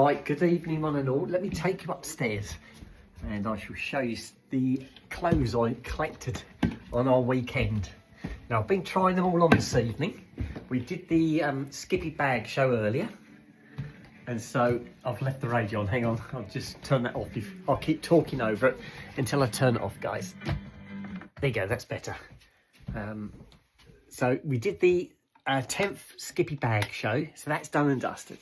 Right, good evening one and all. Let me take you upstairs and I shall show you the clothes I collected on our weekend. Now I've been trying them all on this evening. We did the Skippy bag show earlier, and so I've left the radio on. Hang on, I'll just turn that off. I'll keep talking over it until I turn it off, guys. There you go, that's better. So we did the 10th Skippy bag show, so that's done and dusted.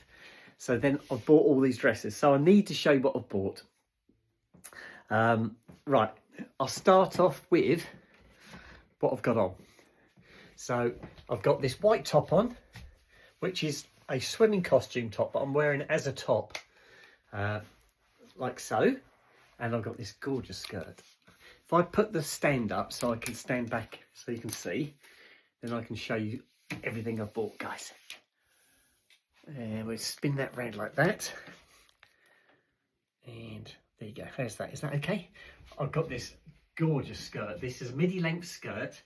So then I bought all these dresses. So I need to show you what I've bought. Right, I'll start off with what I've got on. So I've got this white top on, which is a swimming costume top, but I'm wearing it as a top, like so. And I've got this gorgeous skirt. If I put the stand up so I can stand back so you can see, then I can show you everything I've bought, guys. And we'll spin that round like that. And there you go. There's that. Is that okay? I've got this gorgeous skirt. This is a midi length skirt.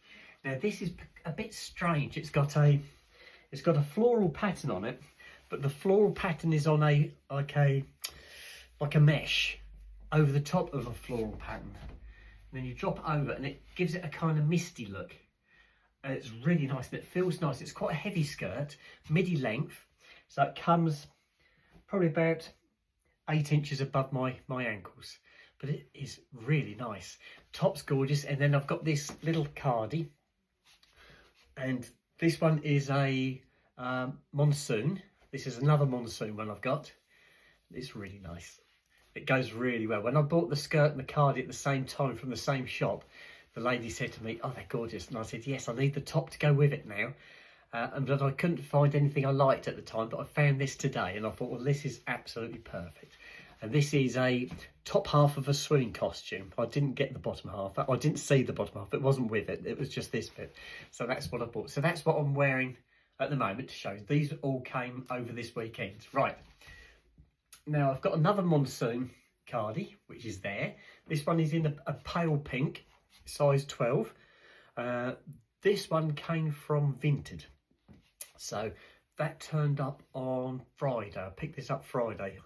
Now this is a bit strange. It's got a floral pattern on it, but the floral pattern is on like a mesh over the top of a floral pattern. And then you drop over and it gives it a kind of misty look. And it's really nice and it feels nice. It's quite a heavy skirt, midi length. So it comes probably about 8 inches above my ankles, but it is really nice. Top's gorgeous, and then I've got this little cardi, and this one is a monsoon. This is another monsoon one I've got. It's really nice. It goes really well. When I bought the skirt and the cardi at the same time from the same shop, the lady said to me, "Oh, they're gorgeous," and I said, "Yes, I need the top to go with it now." But I couldn't find anything I liked at the time, but I found this today and I thought, well, this is absolutely perfect. And this is a top half of a swimming costume. I didn't get the bottom half. I didn't see the bottom half. It wasn't with it. It was just this bit. So that's what I bought. So that's what I'm wearing at the moment to show you. These all came over this weekend. Right. Now I've got another monsoon cardi, which is there. This one is in a pale pink, size 12. This one came from Vinted. So that turned up on Friday. I picked this up Friday.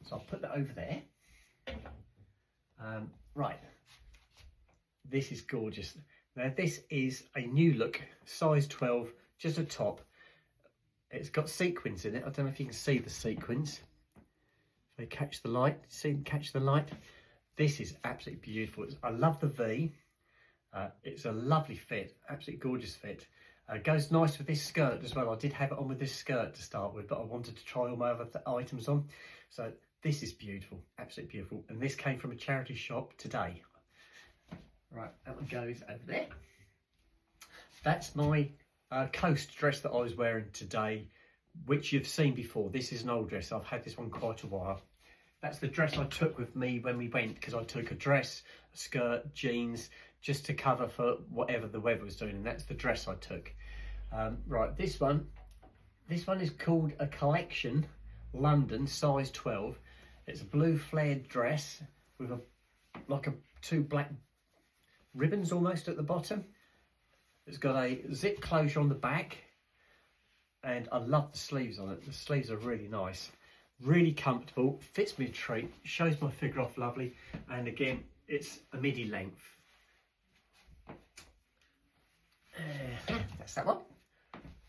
So I'll put that over there. Right. This is gorgeous. Now this is a new look, size 12, just a top. It's got sequins in it. I don't know if you can see the sequins. If they catch the light, catch the light. This is absolutely beautiful. I love the V. It's a lovely fit, absolutely gorgeous fit. Goes nice with this skirt as well. I did have it on with this skirt to start with, but I wanted to try all my other items on. So this is beautiful, absolutely beautiful. And this came from a charity shop today. Right, that one goes over there. That's my coast dress that I was wearing today, which you've seen before. This is an old dress. I've had this one quite a while. That's the dress I took with me when we went, because I took a dress, a skirt, jeans, just to cover for whatever the weather was doing, and that's the dress I took. Right, this one is called a Collection London, size 12. It's a blue flared dress with two black ribbons almost at the bottom. It's got a zip closure on the back, and I love the sleeves on it. The sleeves are really nice. Really comfortable, fits me a treat, shows my figure off lovely, and again, it's a midi length. That's that one.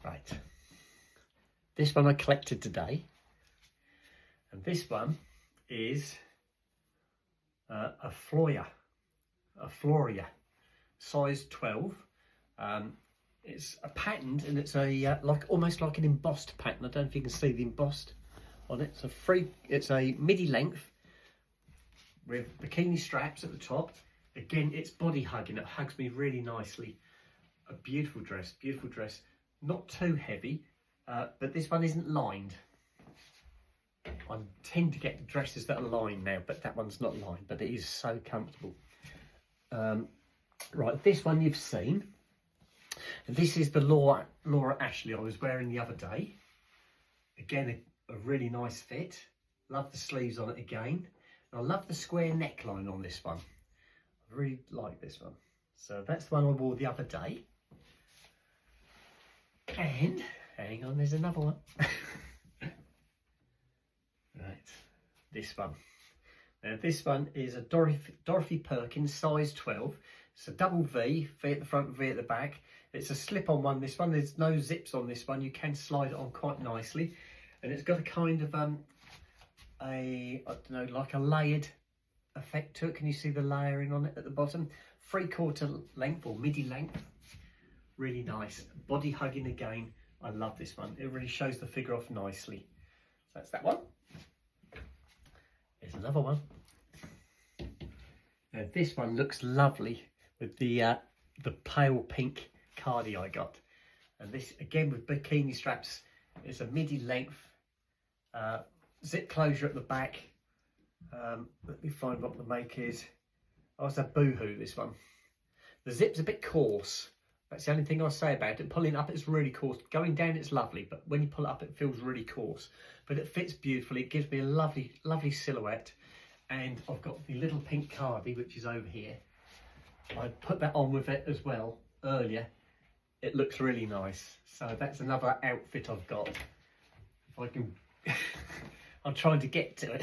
Right. This one I collected today, and this one is a Floria, size 12. It's a patterned, and it's a almost like an embossed pattern. I don't know if you can see the embossed on it. It's a midi length with bikini straps at the top. Again, it's body hugging. It hugs me really nicely. A beautiful dress, beautiful dress. Not too heavy, but this one isn't lined. I tend to get dresses that are lined now, but that one's not lined, but it is so comfortable. Right, this one you've seen. And this is the Laura Ashley I was wearing the other day. Again, a really nice fit. Love the sleeves on it again. And I love the square neckline on this one. I really like this one. So that's the one I wore the other day. And hang on, there's another one. Right, this one. Now this one is a Dorothy Perkins size 12. It's a double V at the front, V at the back. It's a slip-on one. This one, there's no zips on this one. You can slide it on quite nicely, and it's got a kind of I don't know, like a layered effect to it. Can you see the layering on it at the bottom? 3/4 length or midi length. Really nice. Body hugging again. I love this one. It really shows the figure off nicely. So that's that one. There's another one. Now this one looks lovely with the pale pink cardi I got. And this again with bikini straps. It's a midi length, zip closure at the back. Let me find what the make is. Oh, it's a Boohoo, this one. The zip's a bit coarse. That's the only thing I'll say about it. Pulling up, it's really coarse. Going down, it's lovely, but when you pull it up, it feels really coarse. But it fits beautifully. It gives me a lovely, lovely silhouette. And I've got the little pink cardi, which is over here. I put that on with it as well earlier. It looks really nice. So that's another outfit I've got. If I can, I'm trying to get to it.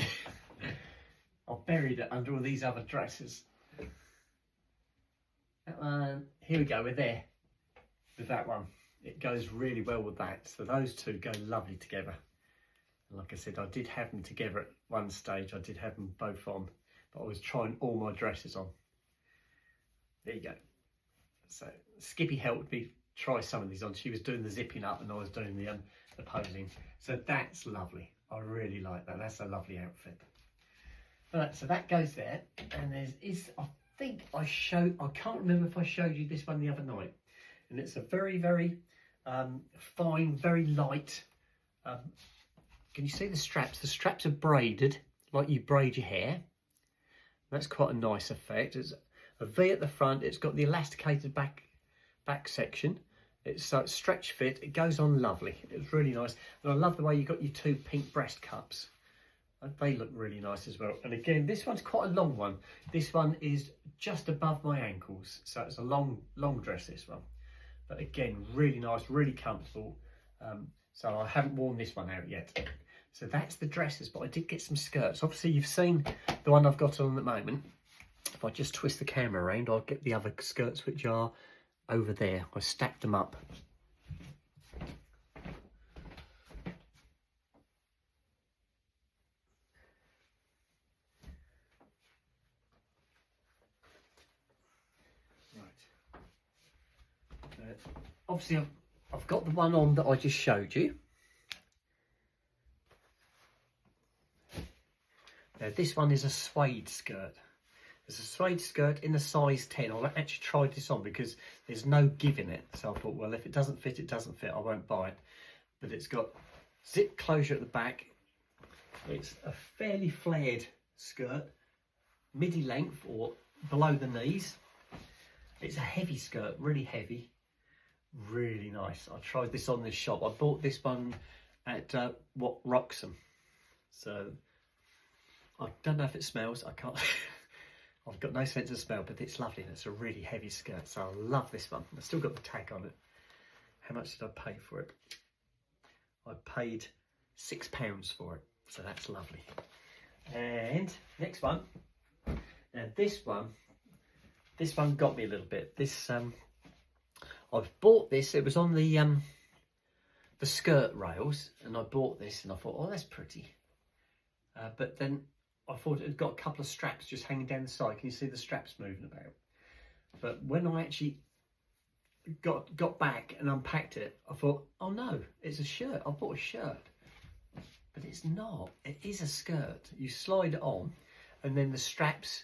I've buried it under all these other dresses. That one, here we go, we're there with that one. It goes really well with that. So those two go lovely together. And like I said, I did have them together at one stage. I did have them both on, but I was trying all my dresses on. There you go. So Skippy helped me try some of these on. She was doing the zipping up and I was doing the posing. So that's lovely. I really like that. That's a lovely outfit. Right, so that goes there. And I think I can't remember if I showed you this one the other night. And it's a very, very fine, very light. Can you see the straps? The straps are braided like you braid your hair. That's quite a nice effect. It's a V at the front. It's got the elasticated back section. It's stretch fit. It goes on lovely. It's really nice. And I love the way you got your two pink breast cups. They look really nice as well. And again, this one's quite a long one. This one is just above my ankles. So it's a long dress, this one. But again, really nice, really comfortable. So I haven't worn this one out yet. So that's the dresses, but I did get some skirts. Obviously, you've seen the one I've got on at the moment. If I just twist the camera around, I'll get the other skirts, which are over there. I stacked them up. Obviously, I've got the one on that I just showed you. Now, this one is a suede skirt. It's a suede skirt in the size 10. I actually tried this on because there's no give in it. So I thought, well, if it doesn't fit, it doesn't fit. I won't buy it. But it's got zip closure at the back. It's a fairly flared skirt, midi length or below the knees. It's a heavy skirt, really heavy. Really nice. I tried this on this shop. I bought this one at Roxham. So I don't know if it smells. I can't. I've got no sense of smell, but it's lovely and it's a really heavy skirt. So I love this one. I've still got the tag on it. How much did I pay for it? I paid £6 for it. So that's lovely. And next one. Now this one got me a little bit. This I've bought this. It was on the skirt rails, and I bought this, and I thought, oh, that's pretty. But then I thought it had got a couple of straps just hanging down the side. Can you see the straps moving about? But when I actually got back and unpacked it, I thought, oh no, it's a shirt. I bought a shirt, but it's not. It is a skirt. You slide it on, and then the straps.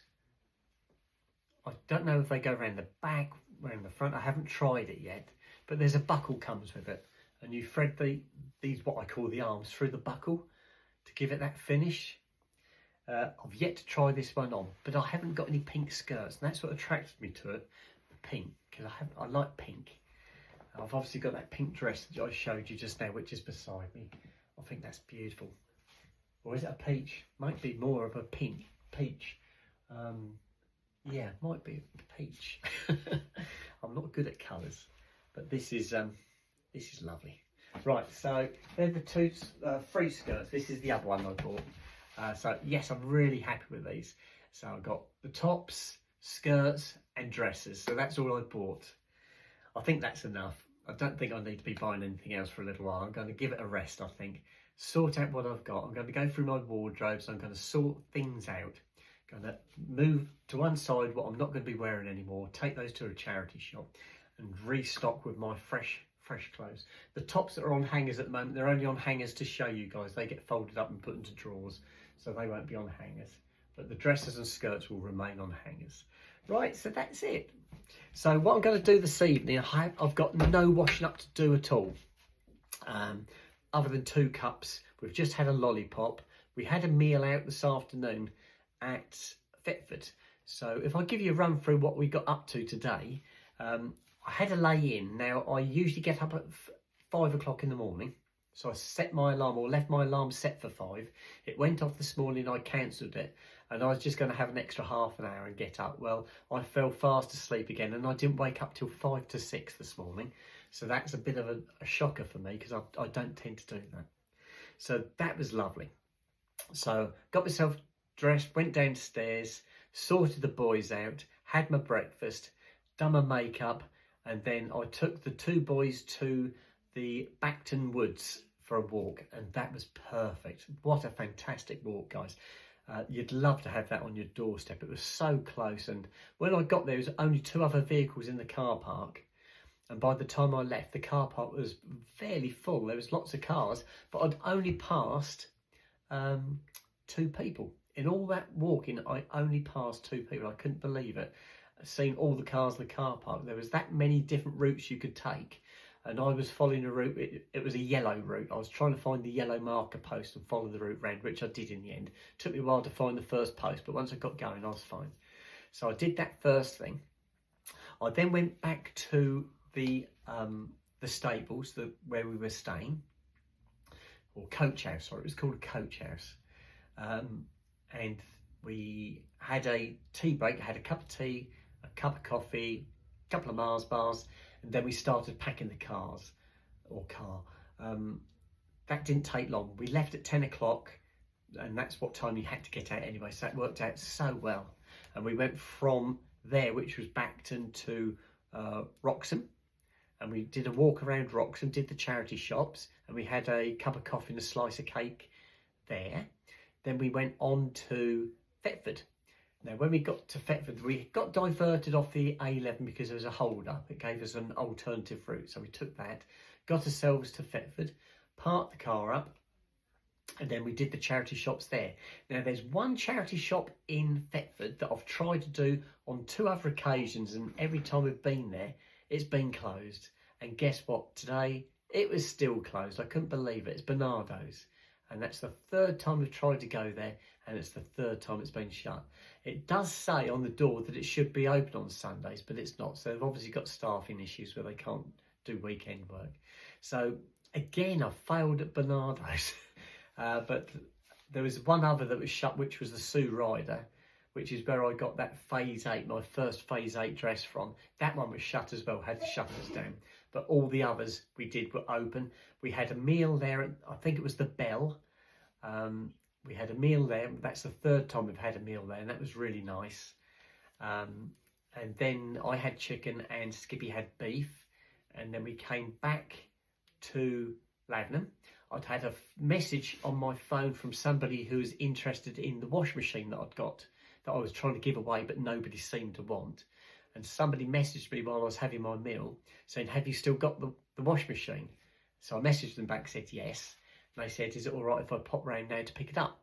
I don't know if they go around the back, around the front. I haven't tried it yet, but there's a buckle comes with it, and you thread these what I call the arms through the buckle to give it that finish. I've yet to try this one on, but I haven't got any pink skirts, and that's what attracted me to it, the pink, because I like pink. I've obviously got that pink dress that I showed you just now, which is beside me. I think that's beautiful. Or is it a peach? Might be more of a pink, peach. Yeah, might be peach. I'm not good at colours, but this is lovely. Right, so they're the two free skirts. This is the other one I bought. So yes, I'm really happy with these. So I've got the tops, skirts and dresses. So that's all I bought. I think that's enough. I don't think I need to be buying anything else for a little while. I'm going to give it a rest, I think. Sort out what I've got. I'm going to go through my wardrobe. So I'm going to sort things out. Going to move to one side what I'm not going to be wearing anymore. Take those to a charity shop and restock with my fresh clothes. The tops that are on hangers at the moment, they're only on hangers to show you guys. They get folded up and put into drawers, so they won't be on hangers. But the dresses and skirts will remain on hangers. Right, so that's it. So what I'm going to do this evening, I've got no washing up to do at all. Other than 2 cups. We've just had a lollipop. We had a meal out this afternoon at Thetford. So if I give you a run through what we got up to today, I had a lay in. Now I usually get up at 5 o'clock in the morning. So I set my alarm, or left my alarm set for 5. It went off this morning, I cancelled it. And I was just going to have an extra half an hour and get up. Well, I fell fast asleep again and I didn't wake up till 5 to 6 this morning. So that's a bit of a shocker for me, because I don't tend to do that. So that was lovely. So got myself dressed, went downstairs, sorted the boys out, had my breakfast, done my makeup, and then I took the 2 boys to the Backton Woods for a walk, and that was perfect. What a fantastic walk, guys. You'd love to have that on your doorstep. It was so close, and when I got there, there was only 2 other vehicles in the car park, and by the time I left, the car park was fairly full. There was lots of cars, but I'd only passed 2 people. In all that walking, I only passed 2 people. I couldn't believe it. Seeing all the cars in the car park, there was that many different routes you could take, and I was following a route. It was a yellow route. I was trying to find the yellow marker post and follow the route round, which I did in the end. Took me a while to find the first post, but once I got going, I was fine. So I did that first thing. I then went back to the stables, where we were staying, or coach house. Sorry, it was called a coach house, and we had a tea break. I had a cup of tea, a cup of coffee, a couple of Mars bars, and then we started packing the car. That didn't take long. We left at 10 o'clock, and that's what time you had to get out anyway, so that worked out so well. And we went from there, which was Backton, to Wroxham, and we did a walk around Wroxham, did the charity shops, and we had a cup of coffee and a slice of cake there. Then we went on to Thetford. Now, when we got to Thetford, we got diverted off the A11 because there was a hold up. It gave us an alternative route, so we took that, got ourselves to Thetford, parked the car up, and then we did the charity shops there. Now, there's one charity shop in Thetford that I've tried to do on 2 other occasions, and every time we've been there, it's been closed. And guess what? Today, it was still closed. I couldn't believe it. It's Bernardo's. And that's the 3rd time we've tried to go there, and it's the 3rd time it's been shut. It does say on the door that it should be open on Sundays, but it's not. So they've obviously got staffing issues where they can't do weekend work. So again, I failed at Bernardo's. But there was one other that was shut, which was the Sue Rider, which is where I got that phase 8, my first phase 8 dress from. That one was shut as well, had the shutters down. But all the others we did were open. We had a meal there at, I think it was the Bell. We had a meal there. That's the 3rd time we've had a meal there, and that was really nice. And then I had chicken and Skippy had beef. And then we came back to Lavenham. I'd had a message on my phone from somebody who was interested in the wash machine that I'd got, that I was trying to give away, but nobody seemed to want. And somebody messaged me while I was having my meal saying, have you still got the wash machine? So I messaged them back, said yes. And they said, is it all right if I pop round now to pick it up?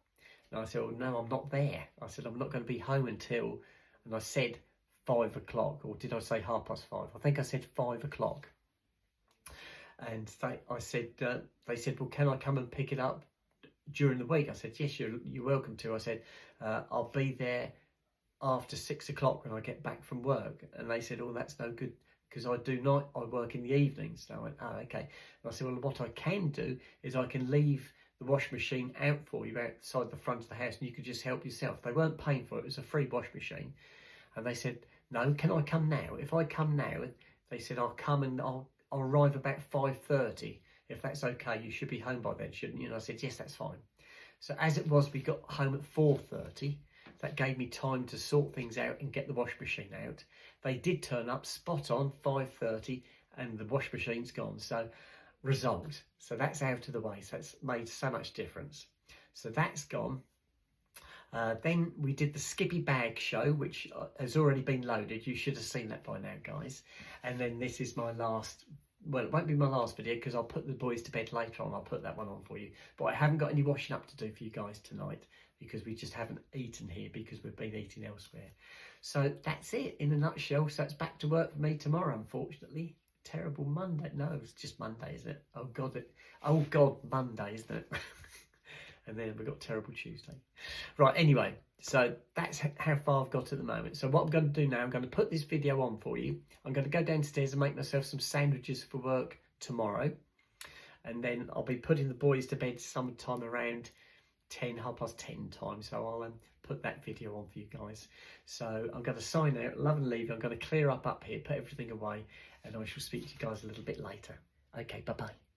And I said, well, no, I'm not there. I said, I'm not going to be home until, and I said 5 o'clock, or did I say 5:30? I think I said 5 o'clock. And they said, well, can I come and pick it up during the week? I said, yes, you're welcome to. I said, I'll be there after 6 o'clock when I get back from work. And they said, oh, that's no good, because I work in the evenings. So I went, oh, okay. And I said, well, what I can do is I can leave the washing machine out for you outside the front of the house, and you could just help yourself. They weren't paying for it. It was a free wash machine. And they said, no, can I come now? If I come now, they said, I'll come and I'll arrive about 5:30. If that's okay, you should be home by then, shouldn't you? And I said, yes, that's fine. So as it was, we got home at 4:30. That gave me time to sort things out and get the wash machine out. They did turn up spot on 5:30 and the wash machine's gone. So resolved. So that's out of the way. So it's made so much difference. So that's gone. Then we did the Skippy bag show, which has already been loaded. You should have seen that by now, guys. And then this is my last, well, it won't be my last video because I'll put the boys to bed later on. I'll put that one on for you. But I haven't got any washing up to do for you guys tonight because we just haven't eaten here because we've been eating elsewhere. So that's it in a nutshell. So it's back to work for me tomorrow, unfortunately. Terrible Monday. No, it's just Monday, isn't it? Oh God, Monday, isn't it? And then we've got terrible Tuesday. Right, anyway, so that's how far I've got at the moment. So what I'm going to do now, I'm going to put this video on for you. I'm going to go downstairs and make myself some sandwiches for work tomorrow. And then I'll be putting the boys to bed sometime around 10:30 time. So I'll put that video on for you guys. So I'm going to sign out, love and leave. I'm going to clear up here, put everything away, and I shall speak to you guys a little bit later. Okay, bye-bye.